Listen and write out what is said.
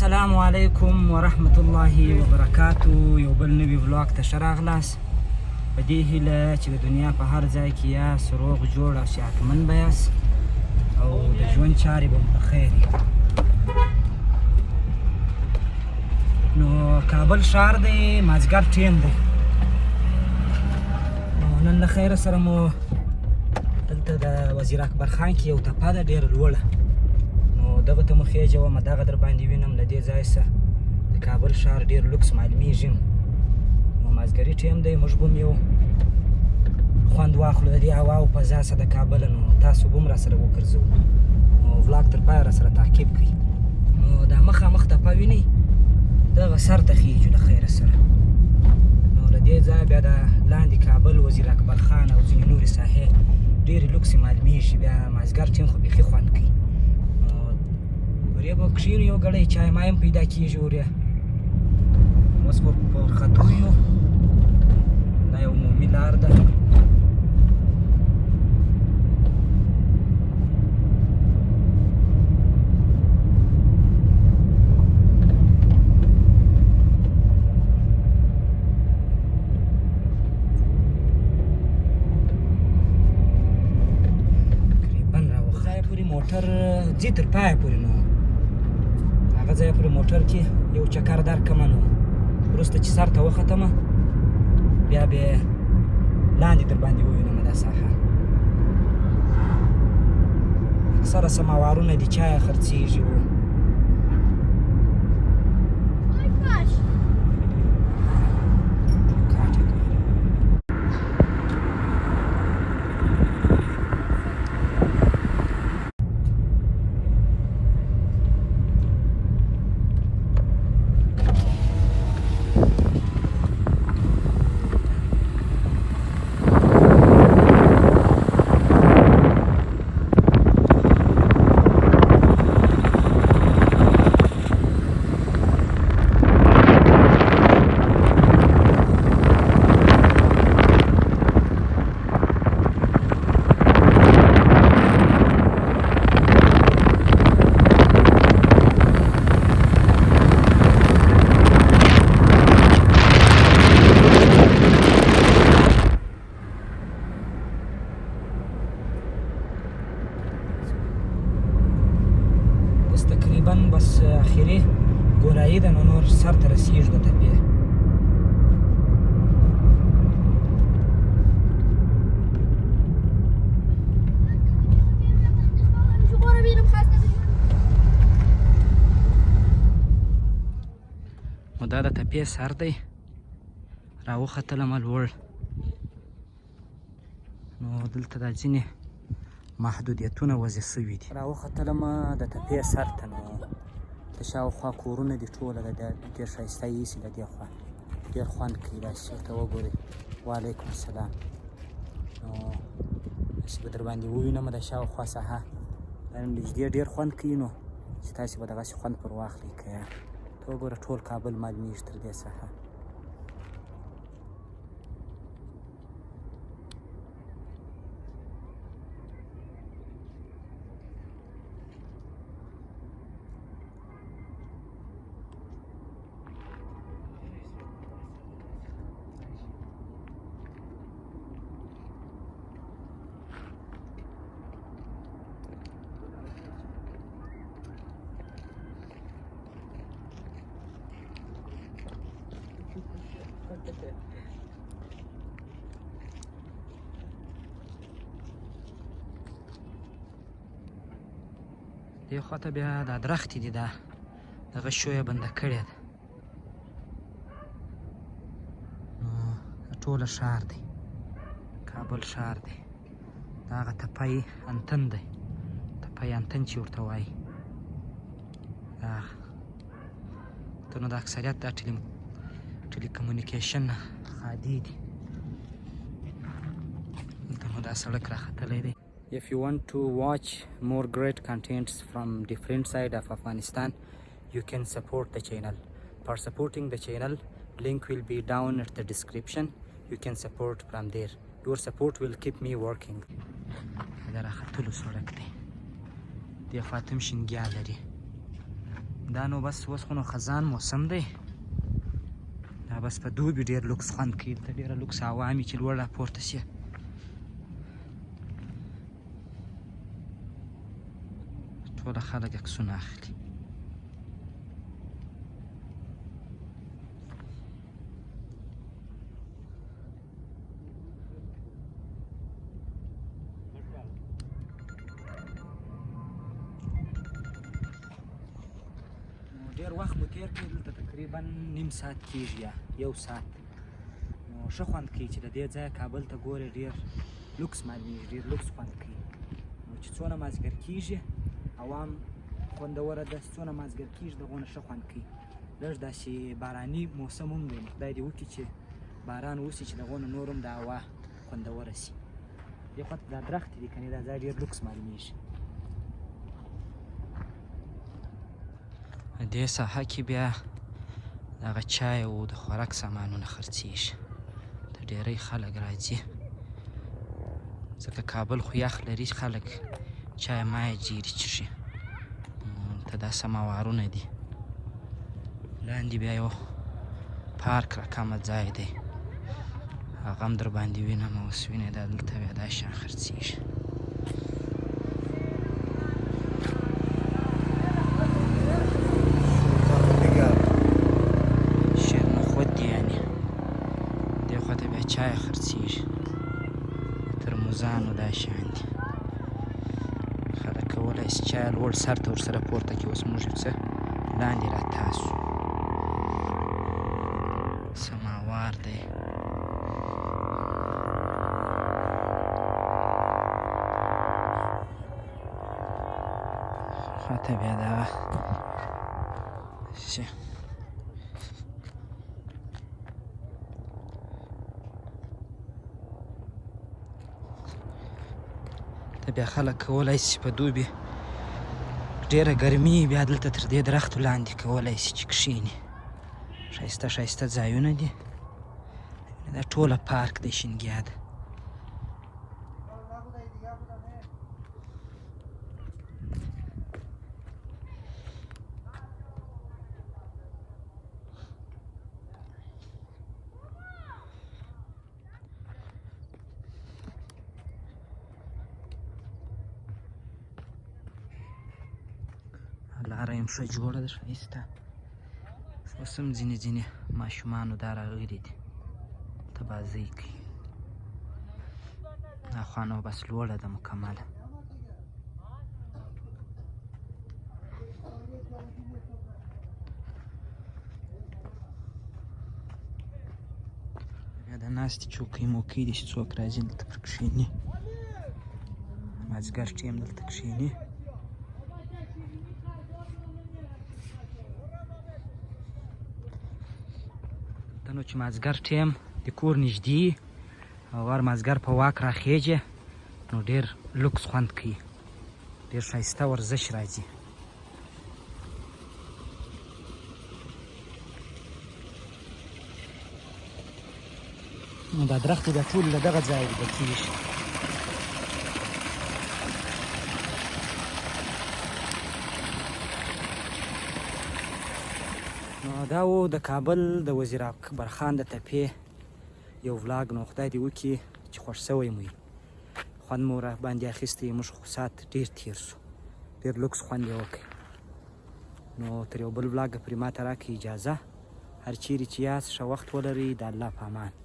السلام علیکم ورحمت الله وبرکاتو. یو بل نوي ولاګ ته ښه راغلاست. په دې هیله چې د دنیا په هر ځای کې یاست روغ جوړ او صحتمند به یاست او د ژوند چارې به مو په خیر وي. نو کابل ښار دی، مازدیګر ټیم دی. نو نن له خیره سره مو دلته د وزیر اکبر خان کې یو تپه ده ډېره لوړه. نو دغه ته مو خېژوم، دغه در باندې وینم. له دې ځای څخه د کابل ښار ډېر لوکس معلومیږي. نو مازدیګري ټیم دی، موږ به هم یو خوند واخلو د دې هواو فضا څخه د کابله. نو تاسو به هم راسره وګرځو، نو ولاګ تر پایه راسره تعقیب کړئ. نو دا مخامخ تپه وینئ، دغه سر ته خېږو له خیره سره. نو له دې ځایه بیا د لاندې کابل، وزیر اکبر خان او ځینې نورې ساحې ډېرې لوکسې معلومیږي. بیا مازدیګر ټیم خو بیخي خوند کوي. وریا به کښېنو، یو ګړی چای مای هم پیدا کېږي. وریا اوس به پر ختو یو. دا یو عمومي لار ده. تقریبا راوخته پورې موټر ځي تر پایه پورې. نو هغه ځای پورې موټر کې یو چکر درکړمه. نو وروسته چې سر ته وختمه بیا بیا لاندې در باندې ووینم دا ساحه. اکثره سماوارونه دي، چای خرڅېږي. تقریبا بس اخري ګولایي ده. نو نور سر ته رسېږو د تپې. نو دا د تپې سر دی، راوختلم لوړ. نو دلته دا ځینې محدودیتونه وضع سوي دي. راوختلم د تپې سر ته. نو د شاوخوا کورونه دي ټوله د ډېر ښایسته ایسي. له دې خوا ډېر خوند کوي. داسې ورته وګورئ. وعلیکم السلام. نو داسې به در باندې ووینم د شاوخوا ساحه. دا نږدې ډېر خوند کوي. نو چې تاسې به دغسې خوند پر واخلئ. که ته وګوره ټول کابل معلومیږي تر دې ساحه. دې خواته بیا دا درختې دي، دا دغه شویه بنده کړې ده. نو ټوله ښار دی، کابل ښار دی. دا هغه تپی انتن دی، تپی انتن چې ورته وایي. ته نو د اکثریت دا ټیلیکمونیکیشن خادي دي. دلته نو دا سړک راختلی دی. If you want to watch more great contents from different side of Afghanistan, you can support the channel. For supporting the channel, link will be down at the description. You can support from there. Your support will keep me working. دا راختلو سړک دی. دې خوا ته هم شینګیا لري. دا نو بس اوس خو نو خزان موسم دی دا بس په دوبي ډېر لوکس خوند کوي دلته ډېره لوکس هوا مې چې لوړ راپورته شي ټوله خلک عکسونه اخلي ډېر وخت مو تېر کړی دلته تقریبا نیم ساعت کېږي یا یو ساعت نو ښه خوند کوي چې د دې ځایه کابل ته ګورې ډېر لوکس معلومېږي ډېر لوکس خوند کوي نو چې څونه مازدیګر کېږي هوا هم خوندوره ده څونه مازدیګر کېږي دغونه ښه خوند کوي لږ داسې باراني موسم هم دی خدای دې وکړي چې باران وشي چې دغونه نور هم د هوا خوندوره شي دې خوا ته دا درختې دي که نه دا ځای ډېر لوکس معلومېږي دې ساحه کې بیا دغه چای او د خوراک سامانونه خرڅېږي ته ډېری خلک راځي ځکه کابل خو یخ لري خلک چای مای جیرې څښي ته دا سماوارونه دي لاندې بیا یو پارک راکمه ځای دی هغه هم در باندې وینم اوس وینې دا دلته بیا دا شیان خرڅېږي چای خرڅېږي ترموزانو دا شیان دي خلک کولی شي چای لوړ سر ته ورسره پورته کړي اوس موږ یو څه لاندې راتاسو سماوار دی خواته بیا دغه بیا خلک کولی شي په دوبي ډېره ګرمي بیا دلته تر دې درختو لاندې کولی شي چې کښېني ښایسته ښایسته ځایونه دي دا ټوله پارک دی شینګیا ده لاره یم ښه جوړه ده ښایسته اوس هم ځینې ځینې ماشومانو دا راغلي دي ته بازۍ کوي دا خوا نو بس لوړه ده مکمله بیا د ناستې چوکۍ موکۍ دي چې څوک راځي دلته پر کښېني مازدیګر ټیم دلته کښېني نو چې مازدیګر ټیم د کور نږدې او ور مازدیګر په واک راخېږي نو ډېر لوکس خوند کوي ډېر ښایسته ورزش راځي نو دا درختې بیا ټول له دغه ځایه لیدل کېږي دا و د کابل د وزیر اکبر خان د تپې یو ولاګ نو خدای دې وکړي چې خوښ شوی مو خوند مو را باندې اخیستی موږ خو ساعت ډېر تېر شو ډېر لوکس خوند یې وکړ نو تر یو بل ولاګه پرې ماته راکړئ اجازه هر چیرې چې یاست ښه وخت ولرئ د الله په امان